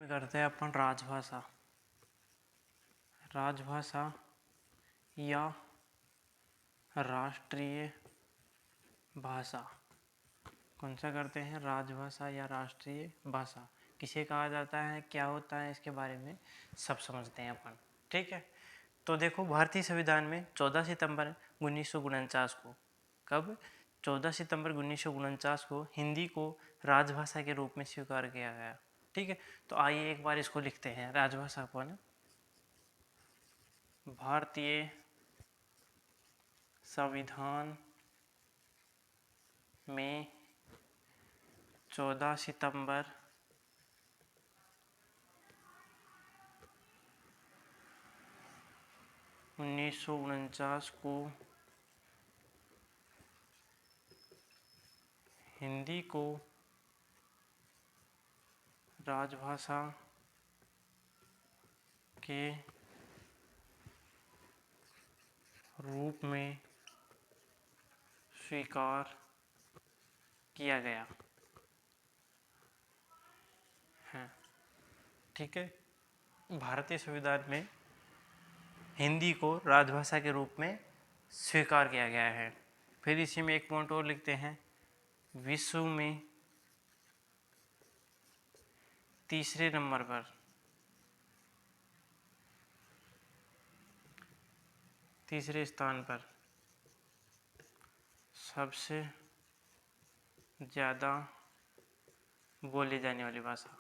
करते हैं अपन राजभाषा। राजभाषा या राष्ट्रीय भाषा। कौन सा करते हैं? राजभाषा या राष्ट्रीय भाषा किसे कहा जाता है, क्या होता है, इसके बारे में सब समझते हैं अपन। ठीक है, तो देखो भारतीय संविधान में 14 सितंबर 1949 को, कब? 14 सितंबर 1949 को हिंदी को राजभाषा के रूप में स्वीकार किया गया। ठीक है, तो आइए एक बार इसको लिखते हैं राजभाषा को ना। भारतीय संविधान में 14 सितंबर 1949 को हिंदी को राजभाषा के रूप में स्वीकार किया गया है। ठीक है, भारतीय संविधान में हिंदी को राजभाषा के रूप में स्वीकार किया गया है। फिर इसी में एक पॉइंट और लिखते हैं, विश्व में तीसरे नंबर पर तीसरे स्थान पर सबसे ज़्यादा बोली जाने वाली भाषा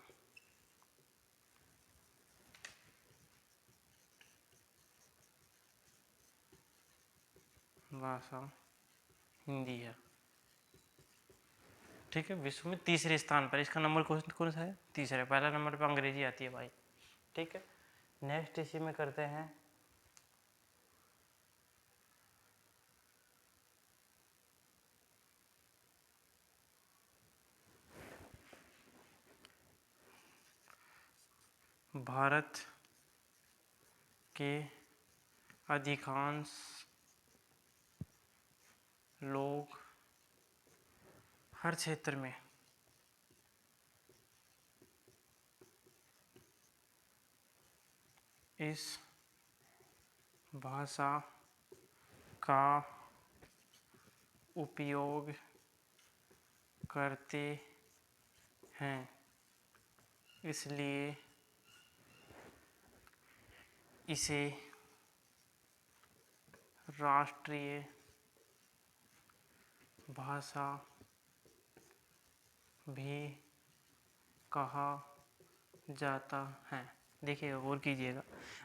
हिंदी है। ठीक है, विश्व में तीसरे स्थान पर, इसका नंबर कौन सा है? तीसरा। पहला नंबर पर अंग्रेजी आती है भाई। ठीक है, नेक्स्ट इसी में करते हैं भारत के अधिकांश लोग हर क्षेत्र में इस भाषा का उपयोग करते हैं, इसलिए इसे राष्ट्रीय भाषा भी कहा जाता है। देखिए गौर कीजिएगा,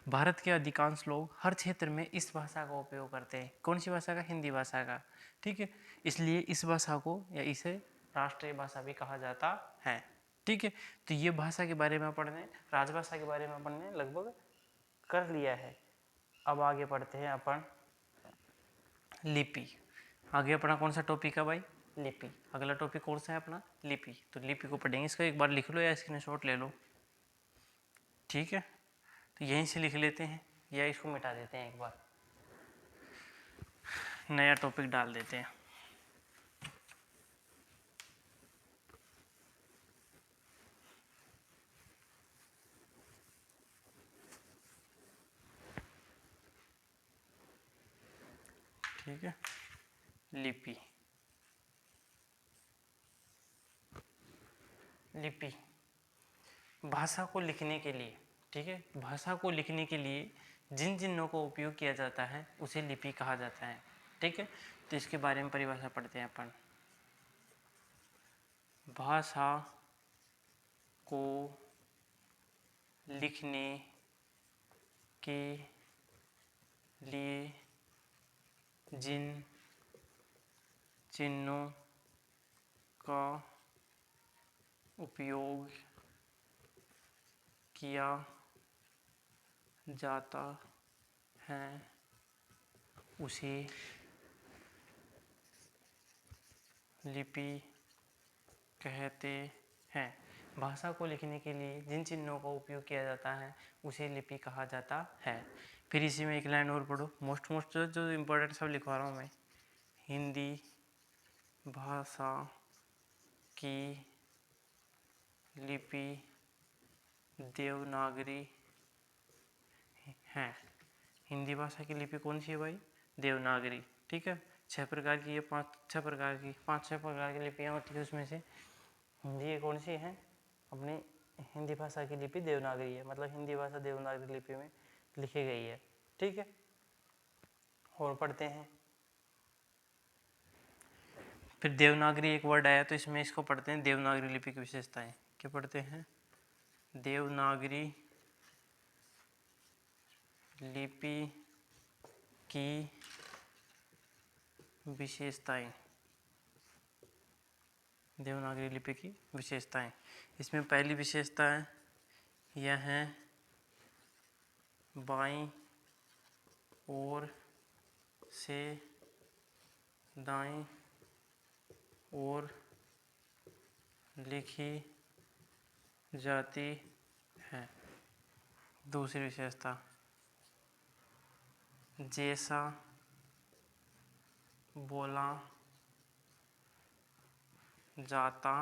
भारत के अधिकांश लोग हर क्षेत्र में इस भाषा का उपयोग करते हैं। कौन सी भाषा का? हिंदी भाषा का। ठीक है, इसलिए इस भाषा को या इसे राष्ट्रीय भाषा भी कहा जाता है। ठीक है, तो ये भाषा के बारे में पढ़ने, राजभाषा के बारे में पढ़ने लगभग कर लिया है। अब आगे पढ़ते हैं अपन लिपि। आगे अपना कौन सा टॉपिक है भाई? लिपि। अगला टॉपिक कौन सा है अपना? लिपि। तो लिपि को पढ़ेंगे, इसका एक बार लिख लो या स्क्रीनशॉट ले लो। ठीक है, तो यहीं से लिख लेते हैं या इसको मिटा देते हैं, एक बार नया टॉपिक डाल देते हैं। ठीक है, लिपि। लिपि भाषा को लिखने के लिए, ठीक है, भाषा को लिखने के लिए जिन चिन्हों का उपयोग किया जाता है उसे लिपि कहा जाता है। ठीक है, तो इसके बारे में परिभाषा पढ़ते हैं अपन। भाषा को लिखने के लिए जिन चिन्हों का उपयोग किया जाता है उसे लिपि कहते हैं। भाषा को लिखने के लिए जिन चिन्हों का उपयोग किया जाता है उसे लिपि कहा जाता है। फिर इसी में एक लाइन और पढ़ो, मोस्ट जो इम्पोर्टेंट सब लिखवा रहा हूँ मैं। हिंदी भाषा की लिपि देवनागरी है। हिंदी भाषा की लिपि कौन सी है भाई? देवनागरी। ठीक है, 6 प्रकार की, ये 5-6 प्रकार की 5-6 प्रकार की लिपियाँ होती है, उसमें से हिंदी कौन सी है? अपनी हिंदी भाषा की लिपि देवनागरी है, मतलब हिंदी भाषा देवनागरी लिपि में लिखी गई है। ठीक है, और पढ़ते हैं। फिर देवनागरी एक वर्ड आया तो इसमें इसको पढ़ते हैं, देवनागरी लिपि की विशेषताएं। क्या पढ़ते हैं? देवनागरी लिपि की विशेषताएं। देवनागरी लिपि की विशेषताएं, इसमें पहली विशेषता है यह है बाईं ओर से दाईं ओर लिखी जाती है। दूसरी विशेषता, जैसा बोला जाता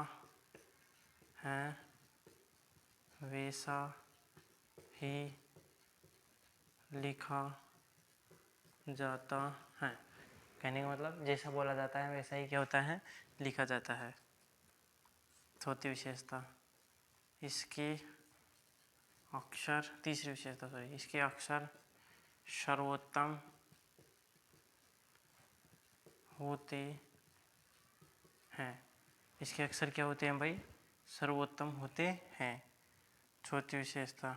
है वैसा ही लिखा जाता है। कहने का मतलब जैसा बोला जाता है वैसा ही क्या होता है? लिखा जाता है। चौथी विशेषता, इसके अक्षर, तीसरी विशेषता सॉरी, इसके अक्षर सर्वोत्तम होते हैं। इसके अक्षर क्या होते हैं भाई? सर्वोत्तम होते हैं। चौथी विशेषता,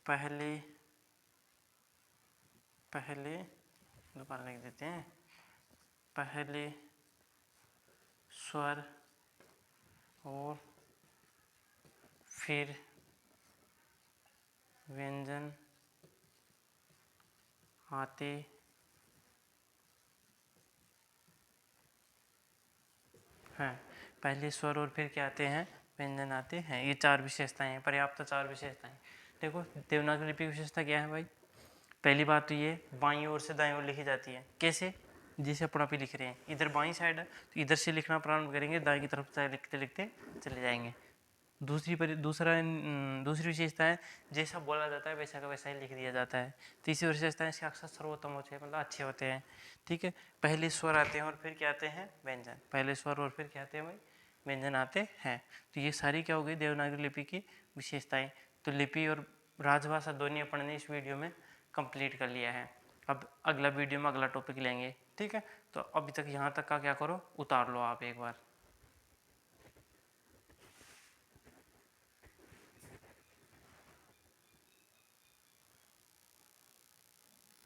पहले दोबारा लिख देते हैं, पहले स्वर और फिर व्यंजन आते हैं। पहले स्वर और फिर क्या आते हैं? व्यंजन आते हैं। ये 4 विशेषताएं हैं, पर्याप्त 4 विशेषताएं। देखो देवनागरी लिपि की विशेषता क्या है भाई? पहली बात तो ये बाईं ओर से दाईं ओर लिखी जाती है। कैसे? जैसे अपन अभी लिख रहे हैं, इधर बाईं साइड है तो इधर से लिखना प्रारंभ करेंगे, दाईं की तरफ से लिखते लिखते चले जाएंगे। दूसरी विशेषता है जैसा बोला जाता है वैसा का वैसा ही लिख दिया जाता है। तीसरी विशेषता है इसके अक्षर सर्वोत्तम होते हैं, मतलब अच्छे होते हैं। ठीक है, पहले स्वर आते हैं और फिर क्या आते हैं? व्यंजन। पहले स्वर और फिर क्या आते हैं भाई? व्यंजन आते हैं। तो ये सारी क्या हो गई? देवनागरी लिपि की विशेषताएं। तो लिपि और राजभाषा दोनों अपन ने इस वीडियो में कंप्लीट कर लिया है। अब अगला वीडियो में अगला टॉपिक लेंगे। ठीक है, तो अभी तक यहाँ तक का क्या करो, उतार लो आप एक बार।